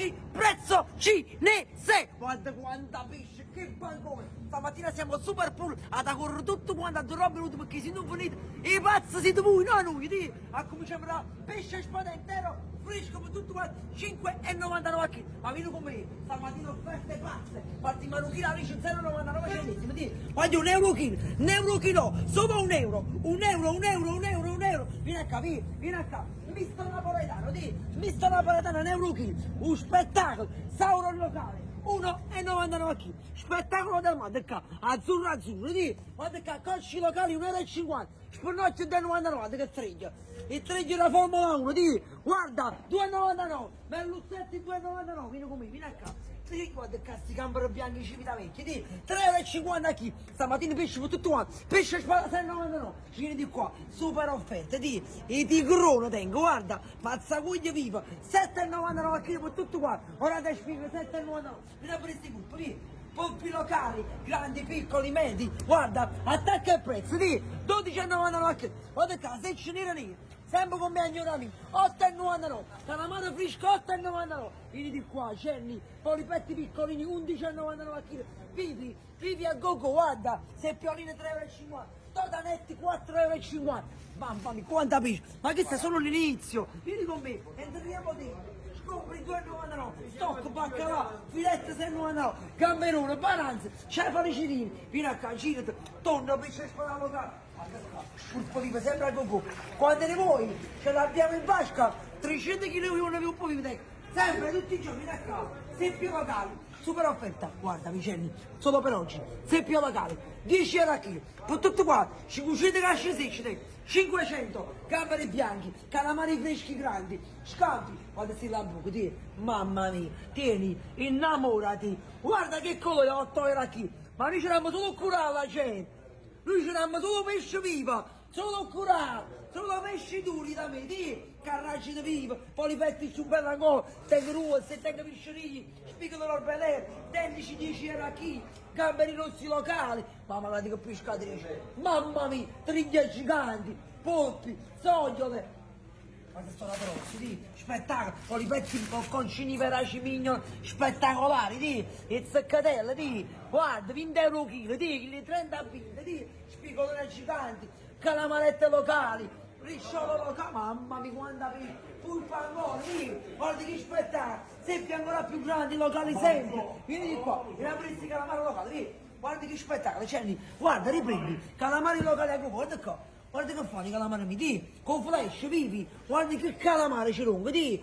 pesci prezzo cinese. Guarda quanta pesce, che bancone. Stamattina siamo super full, ad correre tutto quanto a roba venuto perché se non finite i pazzi siete voi, no noi, di. A cominciare da pesce spada intero, fresco per tutto quanto, 5,99 kg. Ma vieni con me, stamattina offerte pazze, fatti maruchina la rice 0,99 centesimi, di. Voglio un euro chilo, sopra un euro. Vieni a capire, vieni a capire. Misto napoletano, di, misto napoletano, un euro chilo, un spettacolo, Sauron locale. 1,99 kg, spettacolo del mondo, azzurro, di, guarda qua, cosci locali 1,50 euro, spannocchio 2,99, che treggio, il treggio della Formula 1, di, guarda, 2,99, Berlussetti 2,99, vieni con me, vieni a casa. Guarda che sti gamberi bianchi civitavecchi, di 3,50 a chi? Stamattina pesce per tutto quanto, pesce spada 6,99, vieni di qua, super offerte, di, i tigrone tengo, guarda, mazzacuglia viva, 7,99 a chilo per tutto quanto, ora te spiego 7,99, vieni a prendere questi puppi, di, puppi locali, grandi, piccoli, medi, guarda, attacca il prezzo, di, 12,99 a chilo, guarda qua, seccia nera nera. Sempre con me a Gnorami, 8,99, calamaro fresco 8,99, vieni di qua, cenni, polipetti piccolini 11,99 a chilo, vivi a gogo, guarda, seppioline 3,50 euro, totanetti 4,50 euro, mamma mia, quanta pesce, ma questo è solo l'inizio, vieni con me, entriamo dentro. Scopri 2,99, stock, baccalà, filette 6,99, gamberone, bananze, cefali cirini, vieni a qua, girati, tonno, pesce spada locale. Purpo di sembra il gogo, quando ne vuoi ce l'abbiamo in vasca, 300 kg uno più po' sempre tutti i giorni da casa, seppio locale, super offerta, guarda Vicenni, solo per oggi, seppio locale, 10 euro a chilo, per tutto qua, 500 casce secche, 500 gamberi bianchi, calamari freschi grandi, scampi, guarda sti lambuchi, ti, mamma mia, tieni, innamorati, guarda che colore 8 euro a chilo, ma noi ce l'abbiamo solo curato la gente. Noi ce l'abbiamo solo pesce viva, solo curato, solo pesci duri da me, di, carracci di viva, polipetti su bella gola, tengo se tengo piscirini, spigolo l'orbelere, tendici 10 euro a chi, gamberi rossi locali, mamma la dico più scatrice, mamma mia, triglie giganti, polpi, sogliole. Ma che sono grossi, di, spettacolo, polipetti bocconcini veraci mignoli, spettacolari, di, e zeccatelle, di, guarda, 20 euro chilo, di, 30 a 20, di, spigolone giganti, calamarette locali, risciolo locale, mamma mia quanta pulpa ancora, di, guarda che spettacolo, seppi ancora più grandi, locali sempre, vieni di qua, vieni a prendere calamari locali, di, guarda che spettacolo, Cenni, guarda, riprendi, calamari locali a cuore, guarda qua. Guarda che fanno i calamari, di, con flash, vivi, guarda che calamari c'è lungo, di,